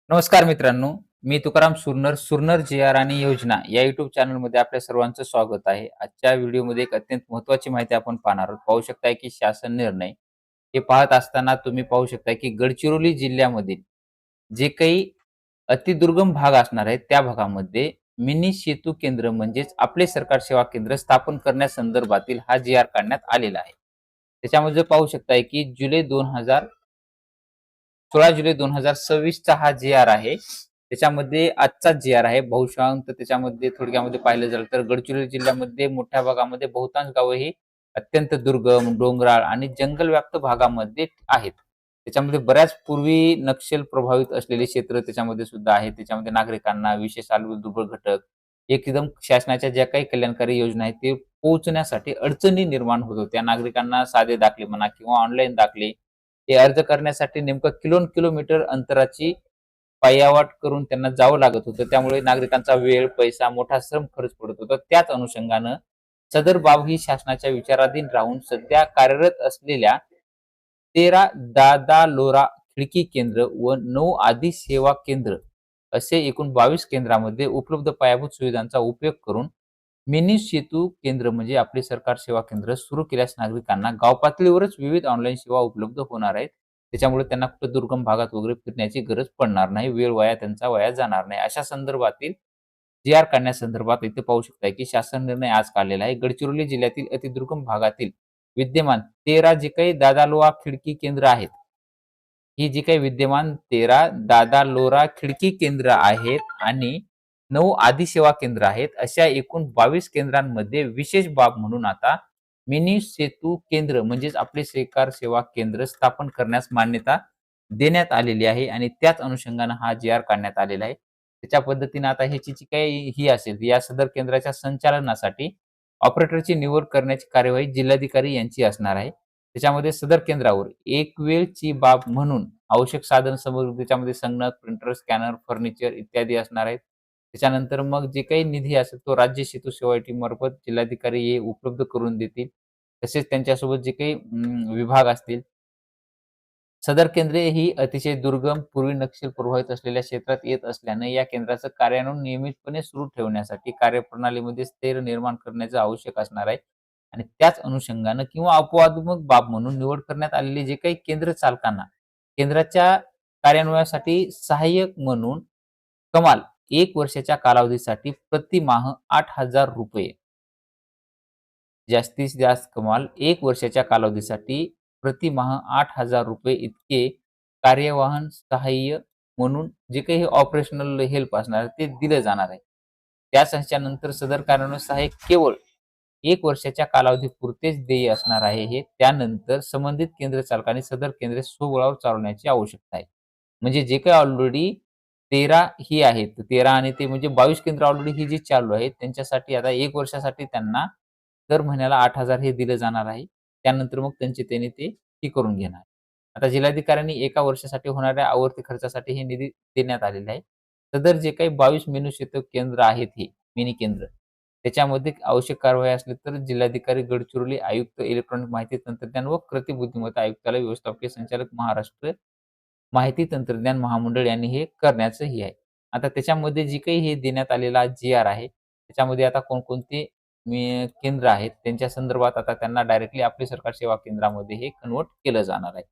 नमस्कार मित्रांनो, मी तुकाराम सुरनर, सुरनर जी-आर आणि योजना या YouTube चॅनलमध्ये आपल्या सर्वांचं स्वागत आहे. आजच्या व्हिडिओमध्ये एक अत्यंत महत्त्वाची माहिती आपण पाहणार आहोत. पाहू शकताय की शासन निर्णय हे पाहत असताना तुम्ही पाहू शकताय की गडचिरोली जिल्ह्यामधील जे काही अतिदुर्गम भाग असणार आहेत, त्या भागामध्ये मिनी सेतू केंद्र म्हणजेच आपले सरकार सेवा केंद्र स्थापन करण्यासंदर्भातील हा जी-आर काढण्यात आलेला आहे. त्याच्यामध्ये पाहू शकताय की 16 जुलै 2026 चा हा जी-आर आहे. त्याच्यामध्ये आजचाच जी-आर आहे. बहुतांश त्याच्यामध्ये थोडक्यामध्ये पाहिलं झालं तर गडचिरोली जिल्ह्यामध्ये मोठ्या भागामध्ये बहुतांश गावं ही अत्यंत दुर्गम, डोंगराळ आणि जंगलव्याप्त भागामध्ये आहेत. त्याच्यामध्ये बऱ्याच पूर्वी नक्षल प्रभावित असलेले क्षेत्र त्याच्यामध्ये सुद्धा आहेत. त्याच्यामध्ये नागरिकांना विशेष दुर्बल घटक, एकदम शासनाच्या ज्या काही कल्याणकारी योजना आहेत, ते पोहोचण्यासाठी अडचणी निर्माण होत होत्या. नागरिकांना साधे दाखले म्हणा किंवा ऑनलाईन दाखले हे अर्ज करण्यासाठी नेमकं किलोमीटर अंतराची पायवाट करून त्यांना जावं लागत होतं. त्यामुळे नागरिकांचा वेळ, पैसा, मोठा श्रम खर्च पडत होता. त्याच अनुषंगानं सदर बाब ही शासनाच्या विचाराधीन राहून सध्या कार्यरत असलेल्या 13 दादा-लोरा खिडकी केंद्र व 9 आदी सेवा केंद्र असे एकूण 22 केंद्रामध्ये उपलब्ध पायाभूत सुविधांचा उपयोग करून मिनी सेतू केंद्र म्हणजे आपले सरकार सेवा केंद्र सुरू केल्यास नागरिकांना गाव पातळीवरच विविध ऑनलाईन सेवा उपलब्ध होणार आहेत. त्याच्यामुळे त्यांना कुठे दुर्गम भागात वगैरे फिरण्याची गरज पडणार नाही. वेळ त्यांचा वाया जाणार नाही. अशा संदर्भातील जी-आर काढण्यासंदर्भात इथे पाहू शकताय की शासन निर्णय आज काढलेला आहे. गडचिरोली जिल्ह्यातील अतिदुर्गम भागातील विद्यमान 13 जे काही दादा-लोरा खिडकी केंद्र आहेत. ही जी काही विद्यमान 13 दादा-लोरा खिडकी केंद्र आहेत आणि 9 आदी सेवा केंद्र आहेत. अशा एकूण 22 केंद्रांमध्ये विशेष बाब म्हणून आता मिनी सेतू केंद्र म्हणजेच आपले सरकार सेवा केंद्र स्थापन करण्यास मान्यता देण्यात आलेली आहे आणि त्याच अनुषंगानं हा जी-आर काढण्यात आलेला आहे. त्याच्या पद्धतीने आता ह्याची जी काही ही असेल, या सदर केंद्राच्या संचालनासाठी ऑपरेटरची निवड करण्याची कार्यवाही जिल्हाधिकारी यांची असणार आहे. त्याच्यामध्ये सदर केंद्रावर एक वेळची बाब म्हणून आवश्यक साधन सामुग्री त्याच्यामध्ये संगणक, प्रिंटर, स्कॅनर, फर्निचर इत्यादी असणार आहेत. त्याच्यानंतर मग जे काही निधी असेल तो राज्य सेतू सेवा टीम मार्फत जिल्हाधिकारी हे उपलब्ध करून देतील. तसेच त्यांच्यासोबत जे काही विभाग असतील, सदर केंद्रे ही अतिशय दुर्गम, पूर्वी नक्षल प्रभावित असलेल्या क्षेत्रात येत असल्याने या केंद्राचं कार्यान्वयन नियमितपणे सुरू ठेवण्यासाठी कार्यप्रणालीमध्ये स्थैर्य निर्माण करण्याचं आवश्यक असणार आहे. आणि त्याच अनुषंगानं किंवा अपवादात्मक बाब म्हणून निवड करण्यात आलेले जे काही केंद्र चालकांना केंद्राच्या कार्यान्वयनासाठी सहाय्यक म्हणून कमाल 1 वर्षाच्या कालावधीसाठी प्रतिमाह ₹8,000 जास्तीत जास्त कमाल 1 वर्षाच्या कालावधीसाठी प्रतिमाह ₹8,000 इतके कार्यवाहन सहाय्य म्हणून जे काही ऑपरेशनल हेल्प असणार ते दिलं जाणार आहे. त्याच ह्याच्यानंतर सदर कार्यान्वयन सहाय्यक केवळ 1 वर्षाच्या कालावधीपुरतेच देय असणार आहे हे. त्यानंतर संबंधित केंद्र चालकांनी सदर केंद्रे स्वबळावर चालवण्याची आवश्यकता आहे. म्हणजे जे काही ऑलरेडी 13 ही आहेत. 13 आणि ते म्हणजे 22 केंद्र ऑलरेडी ही जी चालू आहेत त्यांच्यासाठी आता 1 वर्षासाठी त्यांना दर महिन्याला 8,000 हे दिलं जाणार आहे. त्यानंतर मग त्यांनी ते ही करून घेणार. आता जिल्हाधिकाऱ्यांनी एका वर्षासाठी होणाऱ्या आवर्ती खर्चासाठी हे निधी देण्यात आलेला आहे. सदर जे काही 22 मिनी सेतू केंद्र आहेत हे मिनी केंद्र, त्याच्यामध्ये आवश्यक कारवाई असली तर जिल्हाधिकारी, गडचिरोली आयुक्त, इलेक्ट्रॉनिक माहिती तंत्रज्ञान व कृती बुद्धिमत्ता आयुक्तालय, व्यवस्थापकीय संचालक, महाराष्ट्र माहिती तंत्रज्ञान महामंडळ यांनी हे करण्याचं हे आहे. आता त्याच्यामध्ये जी काही हे देण्यात आलेला जी-आर आहे, त्याच्यामध्ये आता कोणकोणते केंद्र आहेत, त्यांच्या संदर्भात आता त्यांना डायरेक्टली आपली सरकार सेवा केंद्रामध्ये हे कन्व्हर्ट केलं जाणार आहे.